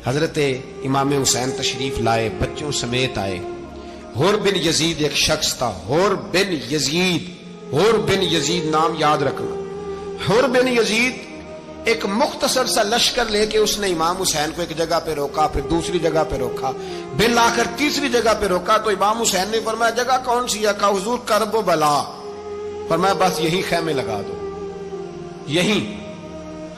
حضرت امام حسین تشریف لائے، بچوں سمیت آئے۔ حر بن یزید ایک شخص تھا، حر بن یزید، حر بن یزید نام یاد رکھنا۔ حر بن یزید ایک مختصر سا لشکر لے کے اس نے امام حسین کو ایک جگہ پہ روکا، پھر دوسری جگہ پہ روکا، بالآخر تیسری جگہ پہ روکا تو امام حسین نے فرمایا جگہ کون سی ہے؟ کہا حضور کرب و بلا۔ فرمایا بس یہی خیمے لگا دو، یہی۔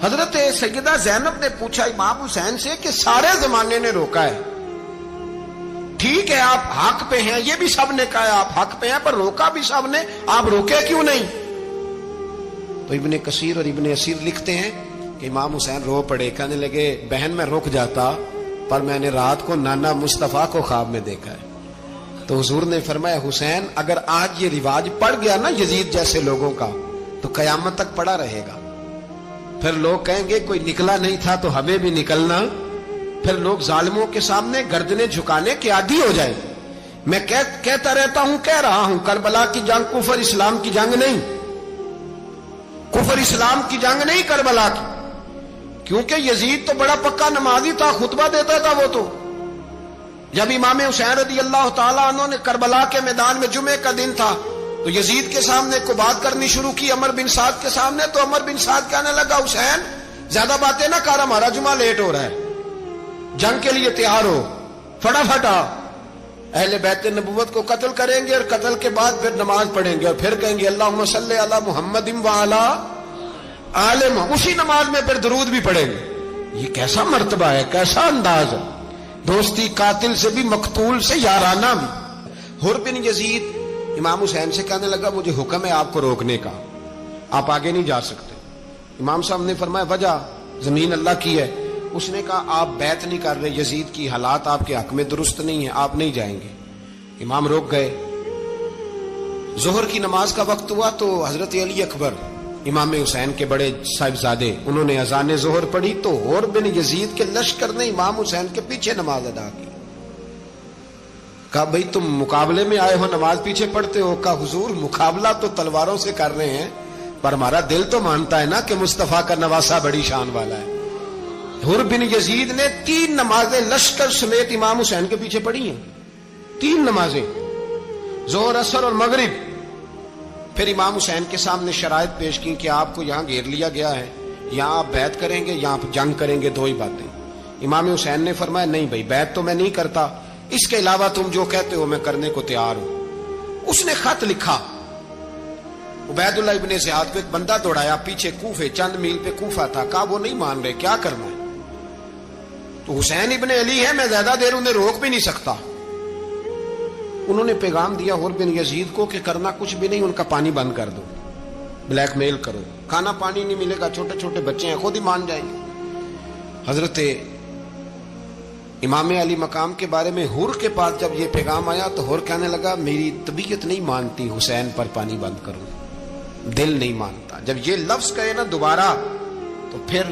حضرت سیدہ زینب نے پوچھا امام حسین سے کہ سارے زمانے نے روکا ہے، ٹھیک ہے آپ حق پہ ہیں، یہ بھی سب نے کہا ہے آپ حق پہ ہیں، پر روکا بھی سب نے، آپ روکے کیوں نہیں؟ تو ابن کثیر اور ابن اسیر لکھتے ہیں کہ امام حسین رو پڑے، کہنے لگے بہن میں رک جاتا پر میں نے رات کو نانا مصطفیٰ کو خواب میں دیکھا ہے۔ تو حضور نے فرمایا حسین اگر آج یہ رواج پڑ گیا نا یزید جیسے لوگوں کا تو قیامت تک پڑا رہے گا، پھر لوگ کہیں گے کوئی نکلا نہیں تھا تو ہمیں بھی نکلنا، پھر لوگ ظالموں کے سامنے گردنیں جھکانے کے عادی ہو جائیں۔ میں کہتا رہتا ہوں، کہہ رہا ہوں، کربلا کی جنگ کفر اسلام کی جنگ نہیں، کفر اسلام کی جنگ نہیں کربلا کی، کیونکہ یزید تو بڑا پکا نمازی تھا، خطبہ دیتا تھا وہ تو۔ جب امام حسین رضی اللہ تعالیٰ عنہ نے کربلا کے میدان میں جمعے کا دن تھا تو یزید کے سامنے کو بات کرنی شروع کی، عمر بن سعد کے سامنے، تو عمر بن سعد کہنے لگا حسین زیادہ باتیں نہ کر، ہمارا جمعہ لیٹ ہو رہا ہے، جنگ کے لیے تیار ہو، فٹافٹ آ۔ اہل بیت نبوت کو قتل کریں گے اور قتل کے بعد پھر نماز پڑھیں گے اور پھر کہیں گے اللہم صلی علی محمد وعلی آل محمد، اسی نماز میں پھر درود بھی پڑھیں گے۔ یہ کیسا مرتبہ ہے، کیسا انداز ہے، دوستی قاتل سے بھی مقتول سے یارانہ بھی۔ حر بن یزید امام حسین سے کہنے لگا مجھے حکم ہے آپ کو روکنے کا، آپ آگے نہیں جا سکتے۔ امام صاحب نے فرمایا وجہ؟ زمین اللہ کی ہے۔ اس نے کہا آپ بیعت نہیں کر رہے، یزید کی حالات آپ کے حق میں درست نہیں ہیں، آپ نہیں جائیں گے۔ امام روک گئے۔ ظہر کی نماز کا وقت ہوا تو حضرت علی اکبر امام حسین کے بڑے صاحبزادے انہوں نے اذان ظہر پڑھی تو حر بن یزید کے لشکر نے امام حسین کے پیچھے نماز ادا کی۔ کہا بھئی تم مقابلے میں آئے ہو نماز پیچھے پڑھتے ہو؟ کہا حضور مقابلہ تو تلواروں سے کر رہے ہیں پر ہمارا دل تو مانتا ہے نا کہ مصطفیٰ کا نواسہ بڑی شان والا ہے۔ حر بن یزید نے 3 نمازیں لشکر سمیت امام حسین کے پیچھے پڑھی ہیں، 3 نمازیں، ظہر اثر اور مغرب۔ پھر امام حسین کے سامنے شرائط پیش کی کہ آپ کو یہاں گھیر لیا گیا ہے، یہاں آپ بیعت کریں گے، یہاں جنگ کریں گے، 2 ہی باتیں۔ امام حسین نے فرمایا نہیں بھائی بیعت تو میں نہیں کرتا، اس کے علاوہ تم جو کہتے ہو میں کرنے کو تیار ہوں۔ اس نے خط لکھا، عبید اللہ ابن زیاد کو ایک بندہ دوڑایا پیچھے کوفے، چند میل پہ کوفہ تھا، کہا وہ نہیں مان رہے، کیا کرنا ہے؟ تو حسین ابن علی ہے، میں زیادہ دیر انہیں روک بھی نہیں سکتا۔ انہوں نے پیغام دیا حر بن یزید کو کہ کرنا کچھ بھی نہیں، ان کا پانی بند کر دو، بلیک میل کرو، کھانا پانی نہیں ملے گا، چھوٹے چھوٹے بچے ہیں، خود ہی مان جائیں گے۔ حضرت امام علی مقام کے بارے میں حر کے پاس جب یہ پیغام آیا تو حر کہنے لگا میری طبیعت نہیں مانتی حسین پر پانی بند کروں، دل نہیں مانتا۔ جب یہ لفظ کہے نا دوبارہ تو پھر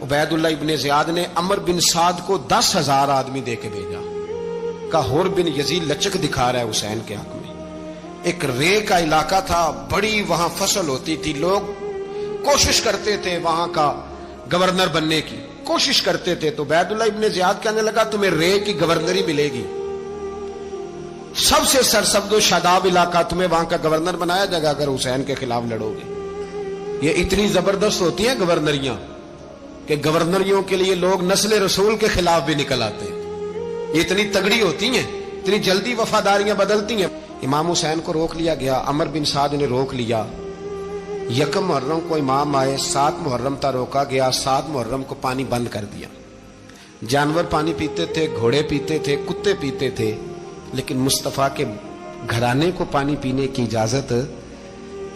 عبید اللہ ابن زیاد نے عمر بن سعد کو 10,000 آدمی دے کے بھیجا، کہا حر بن یزید لچک دکھا رہا ہے حسین کے حق میں۔ ایک رے کا علاقہ تھا، بڑی وہاں فصل ہوتی تھی، لوگ کوشش کرتے تھے وہاں کا گورنر بننے کی، کوشش کرتے تھے۔ تو عبید اللہ ابن زیاد کہنے لگا تمہیں رے کی گورنری ملے گی، سب سے سرسبز و شاداب علاقہ، تمہیں وہاں کا گورنر بنایا جائے گا اگر حسین کے خلاف لڑو گے۔ یہ اتنی زبردست ہوتی ہیں گورنریاں کہ گورنریوں کے لیے لوگ نسل رسول کے خلاف بھی نکل آتے ہیں، یہ اتنی تگڑی ہوتی ہیں، اتنی جلدی وفاداریاں بدلتی ہیں۔ امام حسین کو روک لیا گیا، عمر بن سعد نے روک لیا۔ 1 محرم کو امام آئے، 7 محرم تا روکا گیا، 7 محرم کو پانی بند کر دیا۔ جانور پانی پیتے تھے، گھوڑے پیتے تھے، کتے پیتے تھے، لیکن مصطفیٰ کے گھرانے کو پانی پینے کی اجازت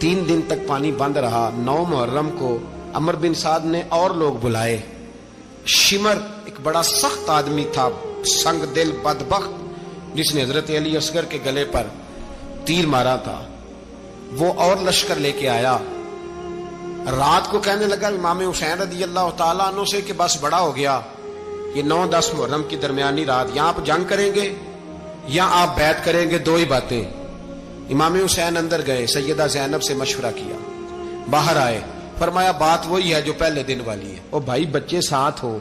3 دن تک پانی بند رہا۔ 9 محرم کو عمر بن سعد نے اور لوگ بلائے۔ شمر ایک بڑا سخت آدمی تھا، سنگ دل بدبخت، جس نے حضرت علی اصغر کے گلے پر تیر مارا تھا، وہ اور لشکر لے کے آیا۔ رات کو کہنے لگا امام حسین رضی اللہ تعالیٰ عنہ سے کہ بس بڑا ہو گیا، یہ 9-10 محرم کی درمیانی رات، یا آپ جنگ کریں گے یا آپ بیعت کریں گے، 2 ہی باتیں۔ امام حسین اندر گئے، سیدہ زینب سے مشورہ کیا، باہر آئے، فرمایا بات وہی ہے جو پہلے دن والی ہے۔ او بھائی بچے ساتھ ہو،